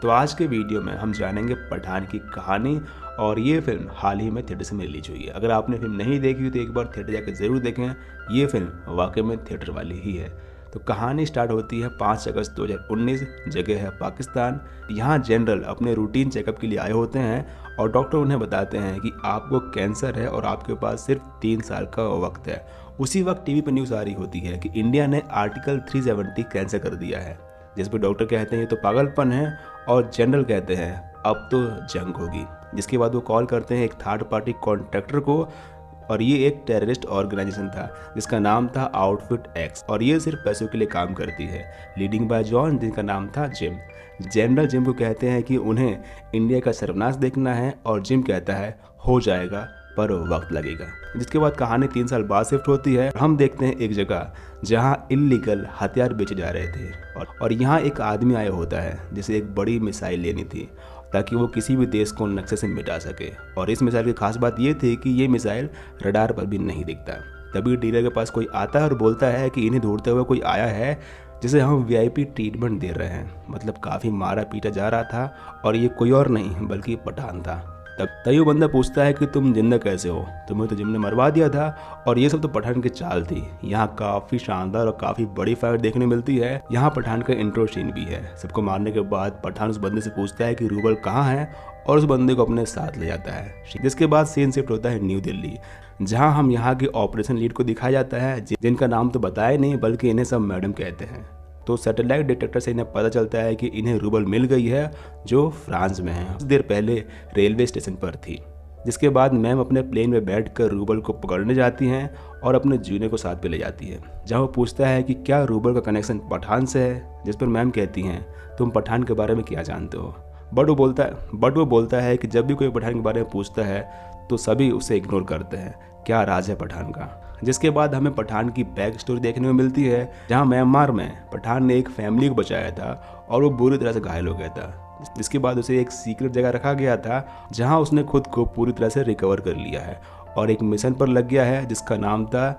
तो आज के वीडियो में हम जानेंगे पठान की कहानी और ये फिल्म हाल ही में थिएटर में रिलीज हुई है। अगर आपने फिल्म नहीं देखी हुई तो एक बार थिएटर जाकर ज़रूर देखें, ये फिल्म वाकई में थिएटर वाली ही है। तो कहानी स्टार्ट होती है 5 अगस्त 2019, जगह है पाकिस्तान। यहाँ जनरल अपने रूटीन चेकअप के लिए आए होते हैं और डॉक्टर उन्हें बताते हैं कि आपको कैंसर है और आपके पास सिर्फ 3 साल का वक्त है। उसी वक्त टीवी पर न्यूज़ आ रही होती है कि इंडिया ने आर्टिकल 370 कैंसिल कर दिया है, जिस पर डॉक्टर कहते हैं ये तो पागलपन है और जनरल कहते हैं अब तो जंग होगी। जिसके बाद वो कॉल करते हैं एक थर्ड पार्टी कॉन्ट्रैक्टर को और ये एक टेररिस्ट ऑर्गेनाइजेशन था जिसका नाम था आउटफिट एक्स और ये सिर्फ पैसों के लिए काम करती है, लीडिंग बाय जॉन जिनका नाम था जिम। जनरल जिम को कहते हैं कि उन्हें इंडिया का सर्वनाश देखना है और जिम कहता है हो जाएगा पर वक्त लगेगा। जिसके बाद कहानी 3 साल बाद शिफ्ट होती है। हम देखते हैं एक जगह जहां इल्लीगल हथियार बेचे जा रहे थे और यहाँ एक आदमी आया होता है जिसे एक बड़ी मिसाइल लेनी थी ताकि वो किसी भी देश को नक्शे से मिटा सके। और इस मिसाइल की खास बात ये थी कि ये मिसाइल रडार पर भी नहीं दिखता। तभी डीलर के पास कोई आता है और बोलता है कि इन्हें ढूंढते हुए कोई आया है जिसे हम वीआईपी ट्रीटमेंट दे रहे हैं। मतलब काफ़ी मारा पीटा जा रहा था और ये कोई और नहीं बल्कि पठान था। तभी वो बंदा पूछता है कि तुम जिंदा कैसे हो, तुम्हें तो जिम ने मरवा दिया था। और ये सब तो पठान की चाल थी। यहाँ काफ़ी शानदार और काफ़ी बड़ी फाइट देखने मिलती है। यहाँ पठान का इंट्रो सीन भी है। सबको मारने के बाद पठान उस बंदे से पूछता है कि रूबल कहाँ है और उस बंदे को अपने साथ ले जाता है। जिसके बाद सीन शिफ्ट होता है न्यू दिल्ली, जहाँ हम यहाँ के ऑपरेशन लीड को दिखाया जाता है जिनका नाम तो बताया नहीं बल्कि इन्हें सब मैडम कहते हैं। तो सैटेलाइट डिटेक्टर से इन्हें पता चलता है कि इन्हें रूबल मिल गई है जो फ्रांस में है, कुछ देर पहले रेलवे स्टेशन पर थी। जिसके बाद मैम अपने प्लेन में बैठकर रूबल को पकड़ने जाती हैं और अपने जूनियर को साथ पे ले जाती है, जहाँ वो पूछता है कि क्या रूबल का कनेक्शन पठान से है। जिस पर मैम कहती हैं तुम पठान के बारे में क्या जानते हो। बट वो बोलता है कि जब भी कोई पठान के बारे में पूछता है तो सभी उसे इग्नोर करते हैं, क्या राज है पठान का। जिसके बाद हमें पठान की बैक स्टोरी देखने को मिलती है, जहां म्यांमार में पठान ने एक फैमिली को बचाया था और वो बुरी तरह से घायल हो गया था। जिसके बाद उसे एक सीक्रेट जगह रखा गया था जहां उसने खुद को पूरी तरह से रिकवर कर लिया है और एक मिशन पर लग गया है जिसका नाम था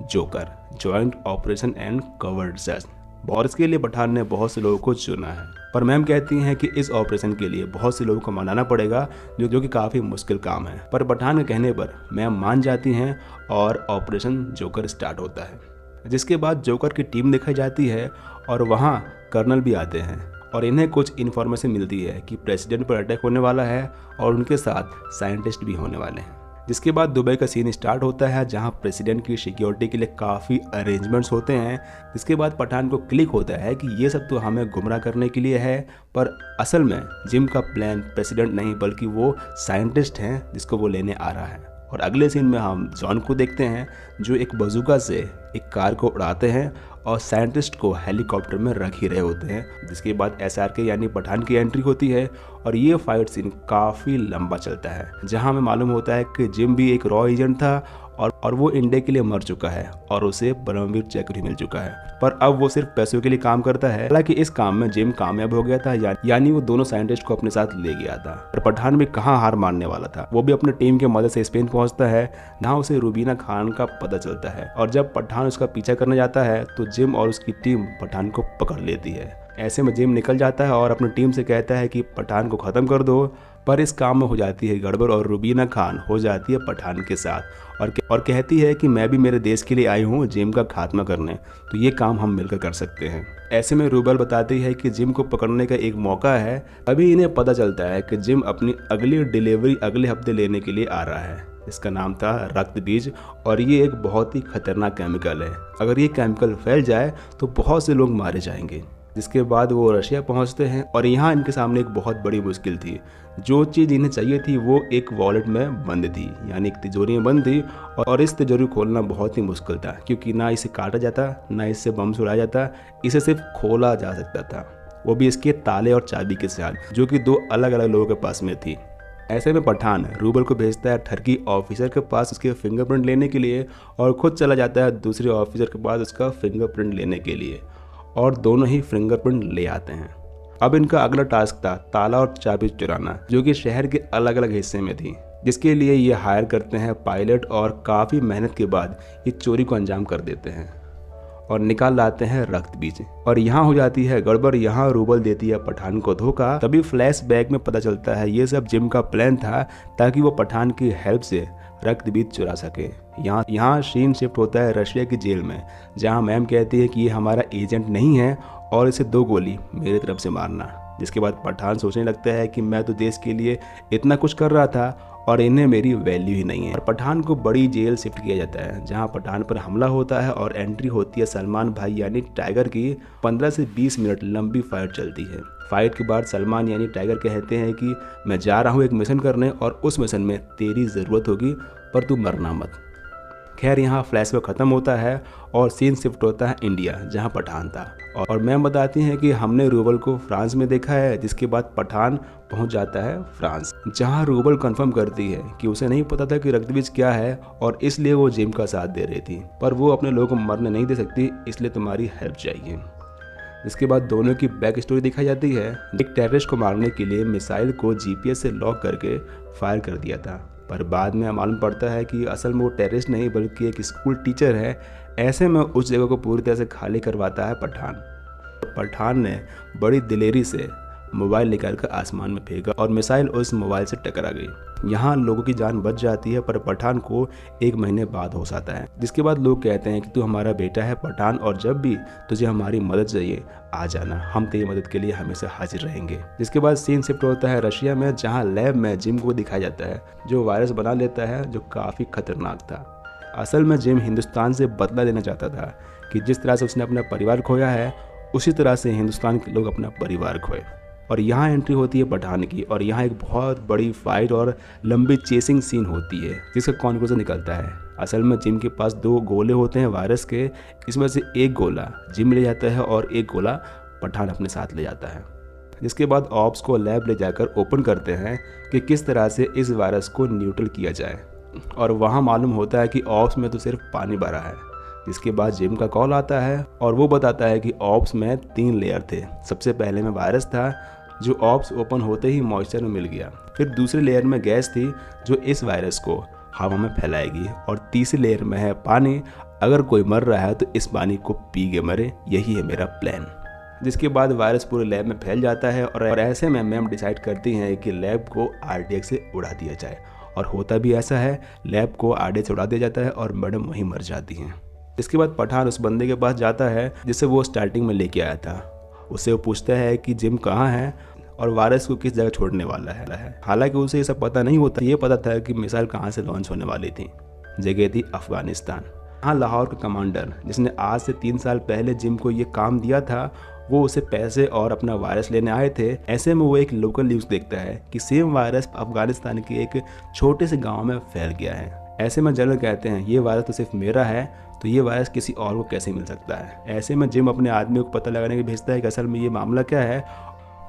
joker, joint operation and covered search. और इसके लिए पठान ने बहुत से लोगों को चुना है। पर मैम कहती हैं कि इस ऑपरेशन के लिए बहुत से लोगों को मनाना पड़ेगा जो कि काफ़ी मुश्किल काम है। पर पठान के कहने पर मैम मान जाती हैं और ऑपरेशन जोकर स्टार्ट होता है। जिसके बाद जोकर की टीम दिखाई जाती है और वहाँ कर्नल भी आते हैं और इन्हें कुछ इन्फॉर्मेशन मिलती है कि प्रेसिडेंट पर अटैक होने वाला है और उनके साथ साइंटिस्ट भी होने वाले हैं। जिसके बाद दुबई का सीन स्टार्ट होता है जहां प्रेसिडेंट की सिक्योरिटी के लिए काफ़ी अरेंजमेंट्स होते हैं। जिसके बाद पठान को क्लिक होता है कि ये सब तो हमें गुमराह करने के लिए है, पर असल में जिम का प्लान प्रेसिडेंट नहीं बल्कि वो साइंटिस्ट हैं जिसको वो लेने आ रहा है। और अगले सीन में हम जॉन को देखते हैं जो एक बजूका से एक कार को उड़ाते हैं और साइंटिस्ट को हेलीकॉप्टर में रख ही रहे होते हैं। जिसके बाद SRK यानी पठान की एंट्री होती है और ये फाइट सीन काफ़ी लंबा चलता है, जहां हमें मालूम होता है कि जिम भी एक रॉ एजेंट था और वो इंडिया के लिए मर चुका है और उसे परमवीर चक्र भी मिल चुका है। पर अब वो सिर्फ पैसों के लिए काम करता है। हालांकि इस काम में जिम कामयाब हो गया था, यानी वो दोनों साइंटिस्ट को अपने साथ ले गया था। पर पठान भी कहाँ हार मानने वाला था। वो भी अपने टीम की मदद से स्पेन पहुंचता है, जहाँ उसे रूबीना खान का पता चलता है। और जब पठान उसका पीछा करने जाता है तो जिम और उसकी टीम पठान को पकड़ लेती है। ऐसे में जिम निकल जाता है और अपनी टीम से कहता है कि पठान को ख़त्म कर दो। पर इस काम में हो जाती है गड़बड़ और रूबीना खान हो जाती है पठान के साथ और कहती है कि मैं भी मेरे देश के लिए आई हूँ जिम का खात्मा करने, तो ये काम हम मिलकर कर सकते हैं। ऐसे में रूबल बताती है कि जिम को पकड़ने का एक मौका है। अभी इन्हें पता चलता है कि जिम अपनी अगली डिलीवरी अगले हफ्ते लेने के लिए आ रहा है। इसका नाम था रक्त बीज और ये एक बहुत ही खतरनाक केमिकल है। अगर ये केमिकल फैल जाए तो बहुत से लोग मारे जाएंगे। जिसके बाद वो रशिया पहुंचते हैं और यहाँ इनके सामने एक बहुत बड़ी मुश्किल थी। जो चीज़ इन्हें चाहिए थी वो एक वॉलेट में बंद थी, यानी एक तिजोरी में बंद थी और इस तिजोरी खोलना बहुत ही मुश्किल था क्योंकि ना इसे काटा जाता ना इससे बम छुड़ाया जाता, इसे सिर्फ खोला जा सकता था, वो भी इसके ताले और चाबी के साथ, जो कि 2 अलग अलग लोगों के पास में थी। ऐसे में पठान रूबल को भेजता है टर्की ऑफिसर के पास उसके फिंगरप्रिंट लेने के लिए और खुद चला जाता है दूसरे ऑफिसर के पास उसका फिंगरप्रिंट लेने के लिए और दोनों ही फिंगरप्रिंट ले आते हैं। अब इनका अगला टास्क था ताला और चाबी चुराना, जो कि शहर के अलग अलग हिस्से में थी, जिसके लिए ये हायर करते हैं पायलट और काफ़ी मेहनत के बाद ये चोरी को अंजाम कर देते हैं। और निकाल लाते हैं रक्त बीज। और यहाँ हो जाती है गड़बड़, यहाँ रूबल देती है पठान को धोखा। तभी फ्लैशबैक में पता चलता है ये सब जिम का प्लान था ताकि वो पठान की हेल्प से रक्त बीज चुरा सके। यहाँ सीन शिफ्ट होता है रशिया की जेल में, जहाँ मैम कहती है कि ये हमारा एजेंट नहीं है और इसे 2 गोली मेरी तरफ से मारना। जिसके बाद पठान सोचने लगता है कि मैं तो देश के लिए इतना कुछ कर रहा था और इन्हें मेरी वैल्यू ही नहीं है। और पठान को बड़ी जेल शिफ्ट किया जाता है, जहां पठान पर हमला होता है और एंट्री होती है सलमान भाई यानी टाइगर की। 15 से 20 मिनट लंबी फाइट चलती है। फाइट के बाद सलमान यानी टाइगर कहते हैं कि मैं जा रहा हूँ एक मिशन करने और उस मिशन में तेरी ज़रूरत होगी, पर तू मरना मत। खैर यहाँ फ्लैशबैक खत्म होता है और सीन शिफ्ट होता है इंडिया, जहाँ पठान था। और मैम बताती हैं कि हमने रूबल को फ्रांस में देखा है। जिसके बाद पठान पहुंच जाता है फ्रांस, जहां रूबल कंफर्म करती है कि उसे नहीं पता था कि रक्तबीज क्या है और इसलिए वो जिम का साथ दे रही थी, पर वो अपने लोगों को मरने नहीं दे सकती, इसलिए तुम्हारी हेल्प चाहिए। इसके बाद दोनों की बैक स्टोरी दिखाई जाती है। एक टेररिस्ट को मारने के लिए मिसाइल को GPS से लॉक करके फायर कर दिया था, पर बाद में मालूम पड़ता है कि असल में वो टेररिस्ट नहीं बल्कि एक स्कूल टीचर है। ऐसे में उस जगह को पूरी तरह से खाली करवाता है पठान ने बड़ी दिलेरी से मोबाइल निकालकर आसमान में फेंका और मिसाइल उस मोबाइल से टकरा गई। यहाँ लोगों की जान बच जाती है, पर पठान को 1 महीने बाद होश आता है। जिसके बाद लोग कहते हैं कि तू हमारा बेटा है पठान, और जब भी तुझे हमारी मदद चाहिए आ जाना, हम तेरी मदद के लिए हमेशा हाजिर रहेंगे। जिसके बाद सीन शिफ्ट होता है रशिया में, जहाँ लैब में जिम को दिखाया जाता है, जो वायरस बना लेता है जो काफ़ी खतरनाक था। असल में जिम हिंदुस्तान से बदला लेना चाहता था कि जिस तरह से उसने अपना परिवार खोया है, उसी तरह से हिंदुस्तान के लोग अपना परिवार खोए। और यहाँ एंट्री होती है पठान की, और यहाँ एक बहुत बड़ी फाइट और लंबी चेसिंग सीन होती है, जिसका कॉन्क्लूजन निकलता है। असल में जिम के पास 2 गोले होते हैं वायरस के, इसमें से एक गोला जिम ले जाता है और एक गोला पठान अपने साथ ले जाता है। जिसके बाद ऑप्स को लैब ले जाकर ओपन करते हैं कि किस तरह से इस वायरस को न्यूट्रल किया जाए, और वहाँ मालूम होता है कि ऑप्स में तो सिर्फ पानी भरा है। जिसके बाद जिम का कॉल आता है और वो बताता है कि ऑप्स में 3 लेयर थे। सबसे पहले में वायरस था, जो ऑप्स ओपन होते ही मॉइस्चर में मिल गया। फिर दूसरी लेयर में गैस थी, जो इस वायरस को हवा में फैलाएगी, और तीसरी लेयर में है पानी। अगर कोई मर रहा है तो इस पानी को पी के मरे, यही है मेरा प्लान। जिसके बाद वायरस पूरे लैब में फैल जाता है, और ऐसे में मैम डिसाइड करती हैं कि लैब को RDX से उड़ा दिया जाए। और होता भी ऐसा है, लैब को RDX से उड़ा दिया जाता है और मैडम वहीं मर जाती हैं। इसके बाद पठान उस बंदे के पास जाता है जिसे वो स्टार्टिंग में लेके आया था। उससे वो पूछता है कि जिम कहाँ है और वायरस को किस जगह छोड़ने वाला है। हालांकि उसे ये सब पता नहीं होता, ये पता था कि मिसाइल कहाँ से लॉन्च होने वाली थी। जगह थी अफगानिस्तान। यहाँ लाहौर का कमांडर, जिसने आज से 3 साल पहले जिम को ये काम दिया था, वो उसे पैसे और अपना वायरस लेने आए थे। ऐसे में वो एक लोकल न्यूज़ देखता है कि सेम वायरस अफगानिस्तान के एक छोटे से गाँव में फैल गया है। ऐसे में जनरल कहते हैं ये वायरस तो सिर्फ मेरा है, तो ये वायरस किसी और को कैसे मिल सकता है। ऐसे में जिम अपने आदमी को पता लगाने के भेजता है कि असल में ये मामला क्या है,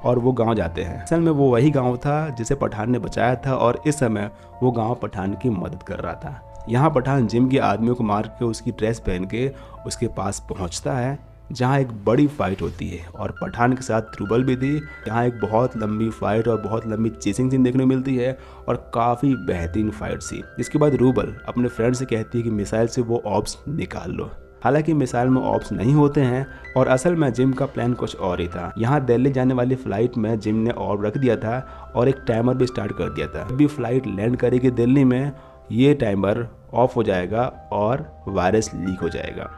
और वो गांव जाते हैं। असल में वो वही गांव था जिसे पठान ने बचाया था, और इस समय वो गांव पठान की मदद कर रहा था। यहाँ पठान जिम के आदमियों को मार के उसकी ड्रेस पहन के उसके पास पहुँचता है, जहाँ एक बड़ी फाइट होती है, और पठान के साथ रूबल भी थी। यहाँ एक बहुत लंबी फाइट और बहुत लंबी चेसिंग सीन देखने को मिलती है, और काफ़ी बेहतरीन फाइट सी। इसके बाद रूबल अपने फ्रेंड से कहती है कि मिसाइल से वो ऑप्स निकाल लो। हालांकि मिसाइल में ऑप्स नहीं होते हैं, और असल में जिम का प्लान कुछ और ही था। यहाँ दिल्ली जाने वाली फ्लाइट में जिम ने ऑर्ब रख दिया था और एक टाइमर भी स्टार्ट कर दिया था। जब भी फ्लाइट लैंड करेगी दिल्ली में, ये टाइमर ऑफ हो जाएगा और वायरस लीक हो जाएगा।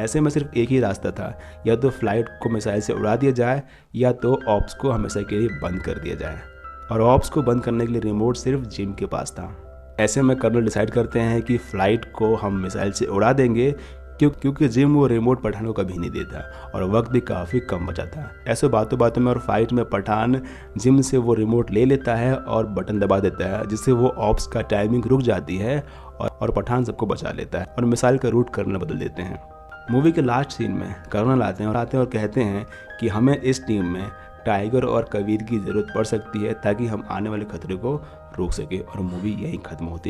ऐसे में सिर्फ एक ही रास्ता था, या तो फ्लाइट को मिसाइल से उड़ा दिया जाए, या तो ऑप्स को हमेशा के लिए बंद कर दिया जाए। और ऑप्स को बंद करने के लिए रिमोट सिर्फ जिम के पास था। ऐसे में कर्नल डिसाइड करते हैं कि फ़्लाइट को हम मिसाइल से उड़ा देंगे, क्योंकि जिम वो रिमोट पठान को कभी नहीं देता और वक्त भी काफ़ी कम बचा था। ऐसे बातों बातों में और फाइट में पठान जिम से वो रिमोट ले लेता है और बटन दबा देता है, जिससे वो ऑप्स का टाइमिंग रुक जाती है और पठान सबको बचा लेता है और मिसाइल का रूट कर्नल बदल देते हैं। मूवी के लास्ट सीन में कर्नल आते हैं और कहते हैं कि हमें इस टीम में टाइगर और कबीर की ज़रूरत पड़ सकती है ताकि हम आने वाले खतरे को रोक सके, और मूवी यहीं ख़त्म होती है।